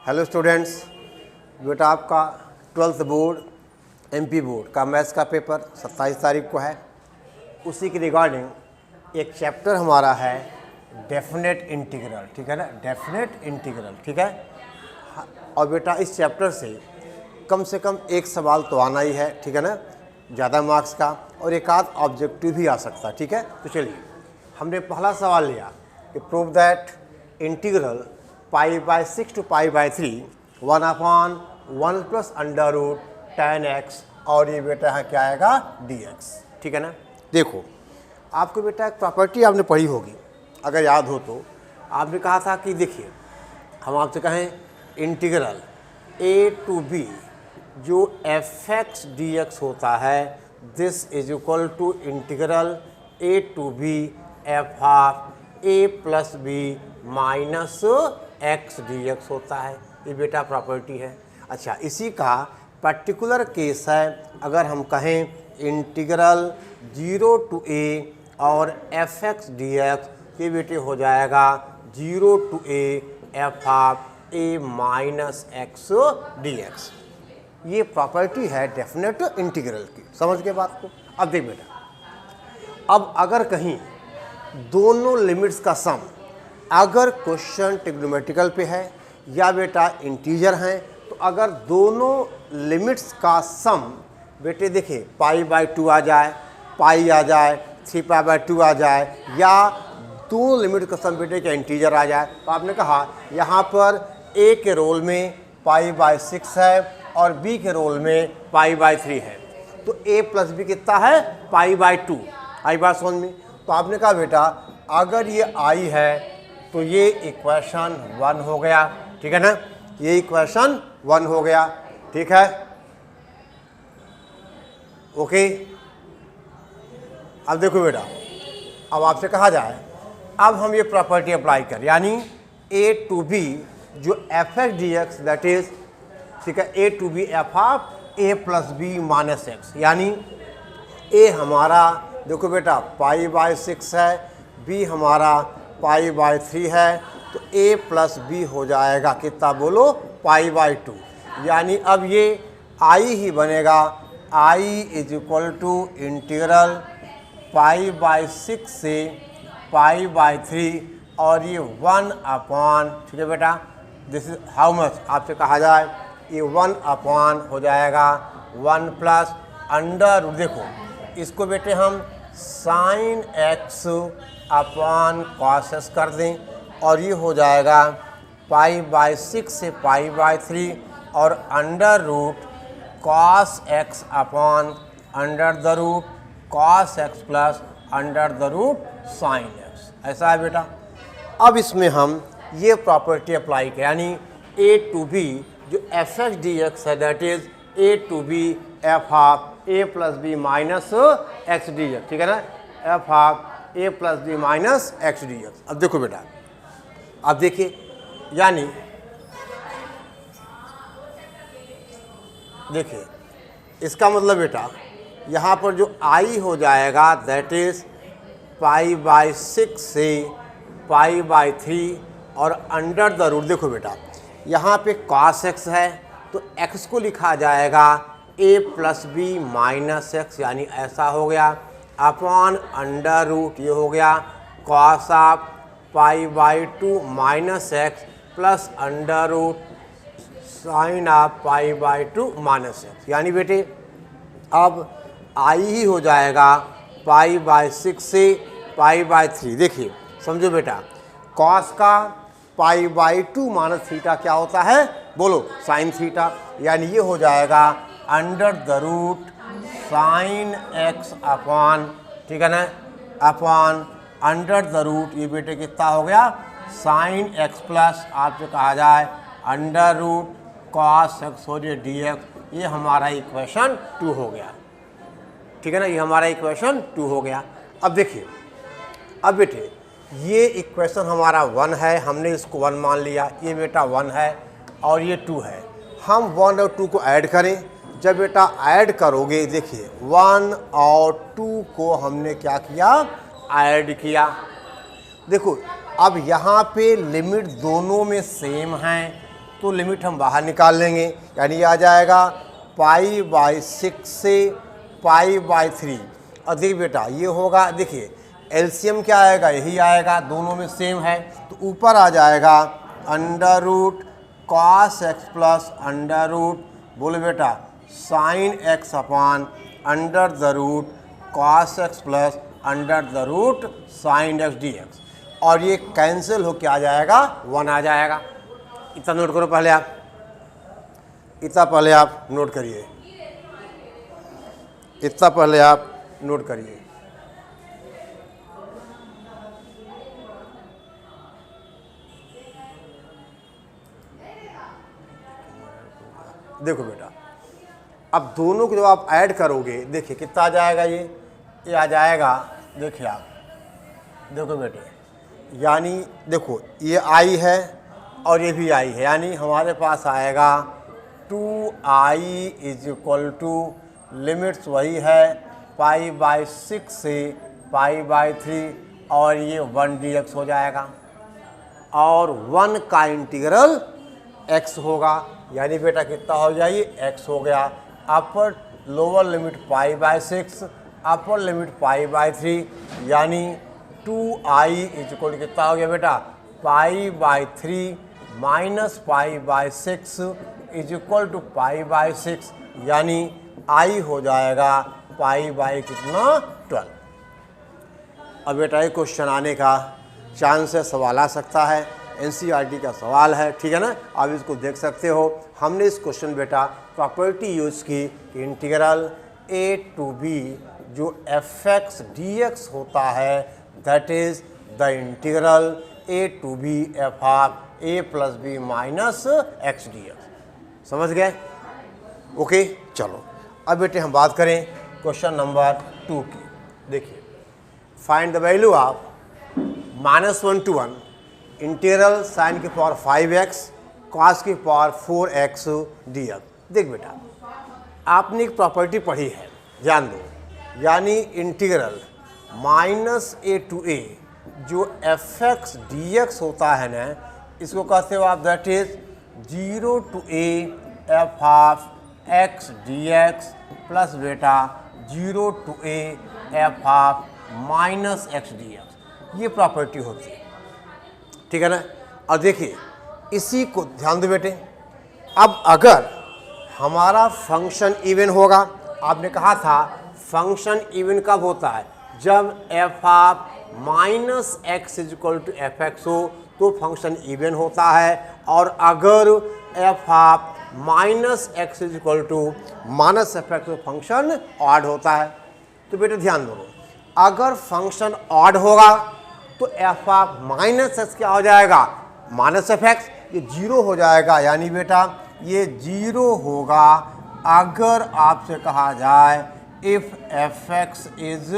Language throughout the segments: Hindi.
हेलो स्टूडेंट्स, बेटा आपका 12th बोर्ड एमपी बोर्ड का मैथ्स का पेपर 27 तारीख को है। उसी के रिगार्डिंग एक चैप्टर हमारा है डेफिनेट इंटीग्रल, ठीक है ना, डेफिनेट इंटीग्रल, ठीक है। और बेटा इस चैप्टर से कम एक सवाल तो आना ही है, ठीक है ना, ज़्यादा मार्क्स का, और एक आध ऑब्जेक्टिव भी आ सकता है, ठीक है। तो चलिए हमने पहला सवाल लिया कि prove that integral π/6 to π/3 1/1 plus under root tan x, और ये बेटा यहाँ क्या आएगा dx, ठीक है ना। देखो आपको बेटा एक प्रॉपर्टी आपने पढ़ी होगी, अगर याद हो तो आपने कहा था कि देखिए हम आपसे कहें इंटीग्रल a to b जो fx dx होता है, this is equal to integral a to b f a plus B minus x dx होता है। ये बेटा प्रॉपर्टी है। अच्छा, इसी का पर्टिकुलर केस है, अगर हम कहें इंटीग्रल 0 to a और fx dx, ये बेटे हो जाएगा 0 to a f minus x dx। ये प्रॉपर्टी है डेफिनेट इंटीग्रल की, समझ के बात को। अब देख बेटा, अब अगर कहीं दोनों लिमिट्स का सम, अगर क्वेश्चन ट्रिग्नोमेट्रिकल पे है या बेटा इंटीजर हैं, तो अगर दोनों लिमिट्स का सम बेटे देखिए π/2 आ जाए, पाई आ जाए, 3π/2 आ जाए, या दोनों लिमिट का सम बेटे क्या इंटीजर आ जाए, तो आपने कहा यहाँ पर a के रोल में π/6 है और b के रोल में π/3 है, तो a प्लस b कितना है π/2। आई बात समझ में। तो आपने कहा बेटा अगर ये आई है तो ये इक्वेशन 1 हो गया, ठीक है ना, ये इक्वेशन 1 हो गया, ठीक है, ओके। अब देखो बेटा, अब आपसे कहा जाए अब हम ये प्रॉपर्टी अप्लाई करें, यानी a to b जो fx dx दैट इज, ठीक है, a to b f a plus B minus x, यानी a हमारा देखो बेटा π/6 है, b हमारा π/3 है, तो a प्लस बी हो जाएगा कितना बोलो π/2, यानी अब ये i ही बनेगा, i is equal to integral π/6 से π/3, और ये 1/, ठीक है बेटा, दिस इज हाउ मच, आपसे कहा जाए ये 1/, हो जाएगा 1 प्लस अंडर रूट, देखो इसको बेटे हम sine x upon cos x कर दें, और ये हो जाएगा π/6 से π/3 और under root cos x upon under the root cos x plus under the root sine x, ऐसा है बेटा। अब इसमें हम ये प्रॉपर्टी अप्लाई करें, यानी a to b जो fx dx है that is a to b f a plus B minus x dx, ठीक है ना, f a plus B minus x dx। अब देखो बेटा, अब देखिए, यानी देखिए इसका मतलब बेटा यहाँ पर जो i हो जाएगा दैट इज π/6 से π/3 और अंडर द रूट, देखो बेटा यहाँ पे cos x है तो x को लिखा जाएगा a plus B minus x, यानी ऐसा हो गया, अपॉन अंडर रूट ये हो गया cos of π/2 minus x plus under root sine of π/2 minus x, यानी बेटे अब आई ही हो जाएगा π/6 से π/3। देखिए समझो बेटा, कॉस का π/2 माइनस थीटा क्या होता है बोलो साइन थीटा, यानी ये हो जाएगा under the root sine x upon, ठीक है ना, अपॉन अंडर द रूट ये बेटे कितना हो गया साइन x प्लस आपसे कहा जाए अंडर रूट कॉस x हो जाए dx, ये हमारा इक्वेशन 2 हो गया, ठीक है ना, ये हमारा इक्वेशन 2 हो गया। अब देखिए, अब बेटे ये इक्वेशन हमारा 1 है, हमने इसको 1 मान लिया, ये बेटा 1 है और ये 2 है, हम 1 और 2 को ऐड करें, जब बेटा ऐड करोगे देखिए 1 और 2 को हमने क्या किया ऐड किया, देखो अब यहाँ पे लिमिट दोनों में सेम हैं, तो लिमिट हम बाहर निकाल लेंगे, यानी ये आ जाएगा π/6 से π/3। और देखिए बेटा ये होगा, देखिए एलसीएम क्या आएगा, यही आएगा, दोनों में सेम है, तो ऊपर आ जाएगा √cos x प्लस बोलो बेटा sin x अपान √cos x plus sin x dx, और ये कैंसिल होके आ जाएगा 1 आ जाएगा। इतना नोट करो पहले आप, इतना पहले आप नोट करिए, इतना पहले आप नोट करिए। देखो बेटा अब दोनों को जब आप ऐड करोगे, देखिए कितना आ जाएगा, ये आ जाएगा, देखिए आप देखो बेटे, यानी देखो ये आई है और ये भी आई है, यानी हमारे पास आएगा 2i = लिमिट्स वही है π/6 से π/3, और ये 1 dx हो जाएगा, और 1 का इंटीग्रल x होगा, यानी बेटा कितना हो गया, ये x हो गया। Upper lower limit π/6, upper limit π/3, यानी 2i = कितना हो गया बेटा, π/3 माइनस π/6 = π/6, यानी i हो जाएगा कितना 12। अब बेटा ये क्वेश्चन आने का चांस है, सवाल आ सकता है, एनसीईआरटी का सवाल है, ठीक है ना, आप इसको देख सकते हो। हमने इस क्वेश्चन बेटा प्रॉपर्टी यूज़ की कि इंटीग्रल a to b जो fx dx होता है, that is the integral a to b f of a plus B minus x dx। समझ गए? ओके, चलो अब बेटे हम बात करें क्वेश्चन नंबर 2 की। देखिए, find the value of -1 to 1 integral sin की पावर 5x cos की पावर 4x dx। देख बेटा, आपने एक प्रॉपर्टी पढ़ी है, ध्यान दो, यानी इंटीग्रल -a to a जो fx dx होता है ना, इसको कहते हो आप, that is 0 to a f of x dx plus बेटा 0 to a f of minus x dx, ये प्रॉपर्टी होती है, ठीक है ना। और देखिए इसी को ध्यान दो बेटे, अब अगर हमारा फंक्शन इवन होगा, आपने कहा था फंक्शन इवन कब होता है, जब f of minus x = fx हो तो फंक्शन इवन होता है, और अगर f of minus x = minus fx तो फंक्शन ऑड होता है। तो बेटे ध्यान दो, अगर फंक्शन ऑड होगा तो f ऑफ माइनस एक्स क्या हो जाएगा, माइनस fx, ये 0 हो जाएगा, यानी बेटा ये 0 होगा अगर आपसे कहा जाए if fx is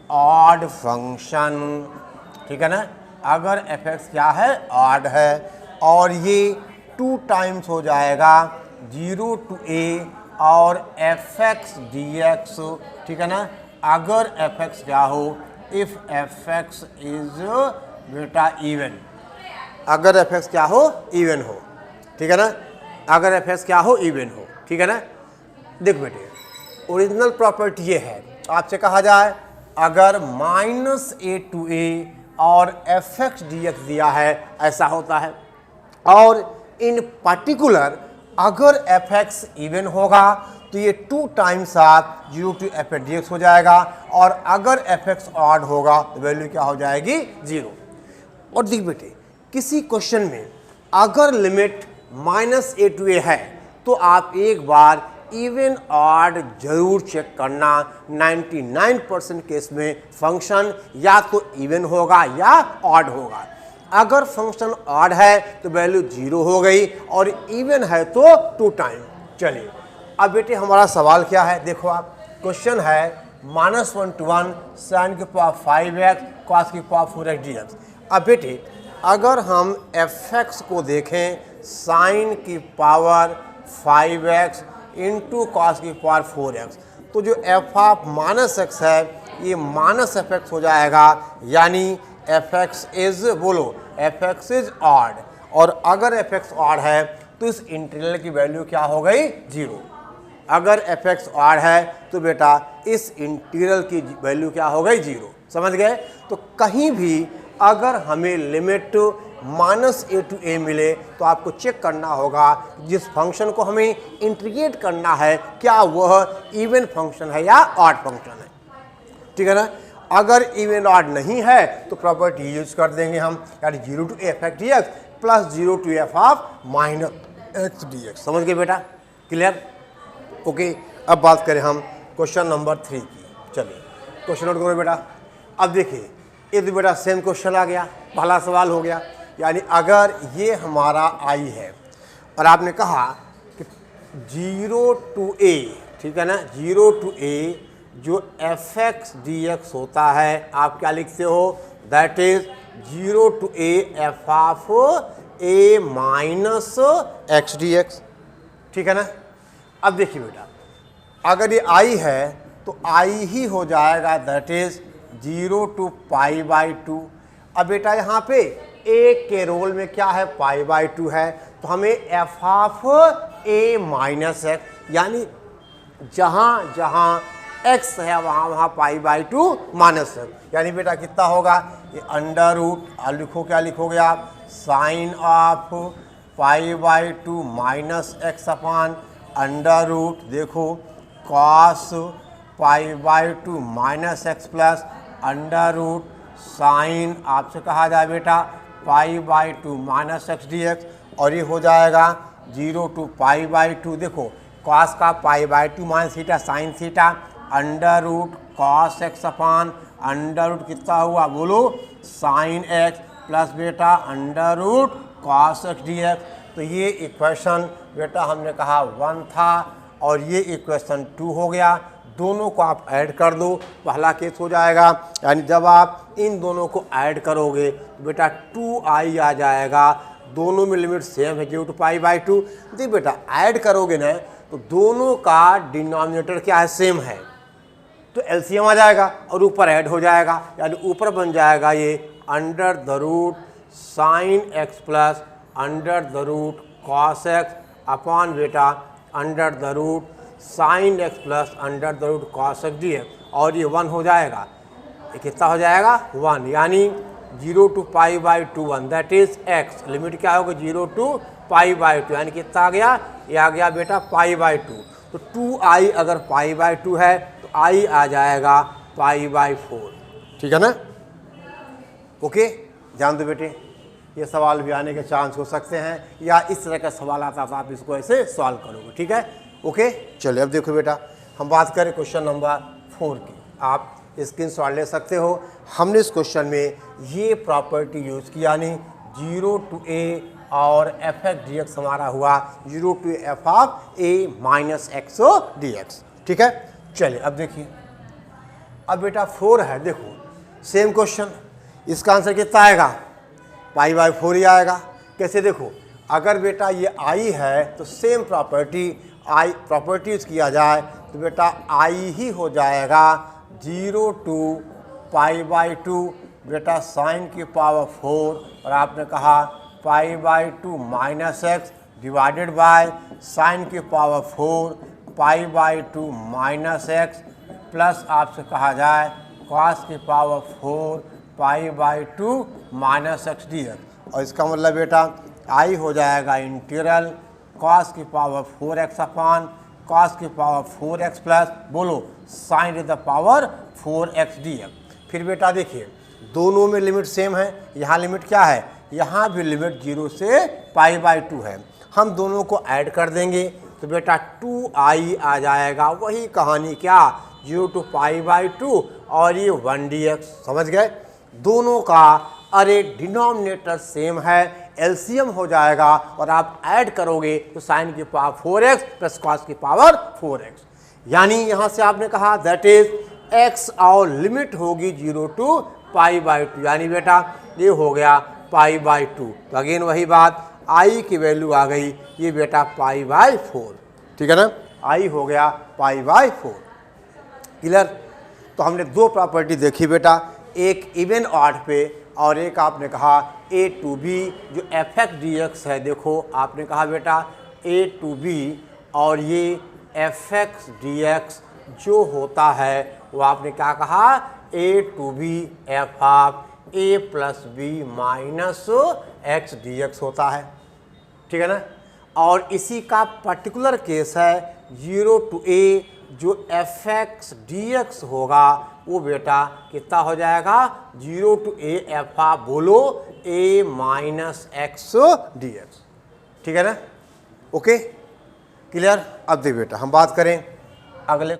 odd function, ठीक है ना, अगर fx क्या है, ऑड है, और ये 2 टाइम्स हो जाएगा 0 to a और fx dx, ठीक है ना, अगर fx क्या हो, इफ fx इज बेटा इवन, अगर fx क्या हो, इवन हो, ठीक है ना, अगर fx क्या हो, इवन हो, ठीक है ना। देख बेटे, ओरिजिनल प्रॉपर्टी ये है, आपसे कहा जाए अगर -a to a और fx dx दिया है, ऐसा होता है, और इन पर्टिकुलर अगर fx इवन होगा तो ये 2 टाइम्स आप 0 to fx dx हो जाएगा, और अगर fx ऑड होगा तो वैल्यू क्या हो जाएगी, 0। और देख बेटे, किसी क्वेश्चन में अगर लिमिट -a to a है तो आप एक बार इवन ऑड जरूर चेक करना, 99% केस में फंक्शन या तो इवन होगा या ऑड होगा। अगर फंक्शन ऑड है तो वैल्यू 0 हो गई, और इवन है तो 2 टाइम। चलिए अब बेटे हमारा सवाल क्या है, देखो आप, क्वेश्चन है -1 to 1 sin की पावर 5x cos की पावर 4x dx। अब बेटे अगर हम fx को देखें, sin की पावर 5x इंटू कॉस की पावर 4x, तो जो f ऑफ माइनस एक्स है ये माइनस fx हो जाएगा, यानी fx इज, बोलो fx इज ऑड, और अगर fx ऑड है तो इस इंटीग्रल की वैल्यू क्या हो गई 0। अगर fx ऑड है तो बेटा इस इंटीग्रल की वैल्यू क्या हो गई 0। समझ गए? तो कहीं भी अगर हमें लिमिट -a to a मिले तो आपको चेक करना होगा जिस फंक्शन को हमें इंटीग्रेट करना है क्या वह इवन फंक्शन है या ऑड फंक्शन है। ठीक है ना? अगर इवन ऑड नहीं है तो प्रॉपर्टी यूज कर देंगे हम, यानी 0 to a f dx plus 0 to f of -x dx। समझ गए बेटा? क्लियर? ओके। अब बात करें हम क्वेश्चन नंबर 3 की। चलिए क्वेश्चन नोट करो बेटा। अब देखिए ये तो बेटा सेम क्वेश्चन आ गया, पहला सवाल हो गया। यानी अगर ये हमारा आई है और आपने कहा कि 0 to a, ठीक है ना, 0 to a जो fx dx होता है आप क्या लिखते हो, that is 0 to a f of a minus x dx। ठीक है ना? अब देखिए बेटा अगर ये i है तो i ही हो जाएगा, दैट इज 0 to π/2। अब बेटा यहाँ पे a के रोल में क्या है, π/2 है, तो हमें f of a minus x, यानी जहाँ जहाँ x है वहाँ वहाँ π/2 माइनस x, यानी बेटा कितना होगा, ये अंडर रूट, लिखो क्या लिखोगे आप, sine of π/2 minus x upon under root, देखो cos π/2 minus x plus under root sine आपसे कहा जाए बेटा π/2 माइनस x dx, और ये हो जाएगा 0 to π/2। देखो कॉस का π/2 minus theta sine theta under root cos x upon under root कितना हुआ बोलो, साइन x प्लस बेटा under root cos x dx। तो ये इक्वेशन बेटा हमने कहा 1 था और ये इक्वेशन 2 हो गया। दोनों को आप ऐड कर दो, पहला केस हो जाएगा, यानी जब आप इन दोनों को ऐड करोगे तो बेटा 2i आ जाएगा। दोनों में लिमिट सेम है 0 to π/2। देखिए बेटा ऐड करोगे ना तो दोनों का डिनोमिनेटर क्या है, सेम है, तो एलसीएम आ जाएगा और ऊपर ऐड हो जाएगा, यानी ऊपर बन जाएगा ये under the root sine x plus under the root cos x upon बेटा under the root sine x plus under the root cos x dx, और ये 1 हो जाएगा। ये कितना हो जाएगा 1, यानी 0 to π/2 1, that is x। Limit क्या होगा 0 to π/2, यानी कितना आ गया, ये आ गया बेटा π/2। तो 2i अगर π/2 है तो i आ जाएगा π/4। ठीक है ना? ओके, ध्यान दो बेटे, ये सवाल भी आने के चांस हो सकते हैं, या इस तरह का सवाल आता तो आप इसको ऐसे सॉल्व करोगे। ठीक है? ओके, चलिए अब देखो बेटा हम बात करें क्वेश्चन नंबर 4 की। आप स्क्रीनशॉट ले सकते हो। हमने इस क्वेश्चन में ये प्रॉपर्टी यूज की, यानी 0 to a और fx dx हमारा हुआ 0 to f of a minus x dx। ठीक है? चलिए अब देखिए, अब बेटा 4 है, देखो सेम क्वेश्चन, इसका आंसर कितना आएगा, π/4 ही आएगा। कैसे, देखो अगर बेटा ये i है तो सेम प्रॉपर्टी यूज किया जाए तो बेटा i ही हो जाएगा 0 to π/2 बेटा साइन की पावर 4, और आपने कहा π/2 minus x divided by sine की पावर 4 π/2 माइनस x प्लस आपसे कहा जाए कॉस की पावर 4 π/2 माइनस x dx, और इसका मतलब बेटा i हो जाएगा इंटीग्रल कॉस की पावर 4x अपान कॉस की पावर 4x प्लस बोलो sign to the power 4x dx। फिर बेटा देखिए दोनों में लिमिट सेम है, यहाँ लिमिट क्या है, यहाँ भी लिमिट 0 से π/2 है। हम दोनों को ऐड कर देंगे तो बेटा 2i आ जाएगा, वही कहानी क्या 0 to π/2 और ये 1 dx। समझ गए? दोनों का अरे डिनोमिनेटर सेम है, एलसीएम हो जाएगा और आप ऐड करोगे तो साइन की पावर 4x प्लस कॉस की पावर 4x, यानी यहाँ से आपने कहा दैट इज x और लिमिट होगी 0 to π/2, यानी बेटा ये हो गया π/2। तो अगेन वही बात, i की वैल्यू आ गई ये बेटा π/4। ठीक है ना? i हो गया π/4। क्लियर? तो हमने दो प्रॉपर्टी देखी बेटा, एक इवन ऑड पे और एक आपने कहा ए टू बी जो एफ एक्स डी एक्स है। देखो आपने कहा बेटा ए टू बी और ये एफ एक्स डी एक्स जो होता है वो आपने क्या कहा A to B F of A plus B minus X D X होता है, ठीक है ना। और इसी का पर्टिकुलर केस है 0 टू ए जो एफ एक्स डी एक्स होगा वो बेटा कितना हो जाएगा 0 टू ए एफ ऑफ बोलो ए माइनस एक्स डी एक्स, ठीक है ना। Okay clear. अब देखिए बेटा हम बात करें अगले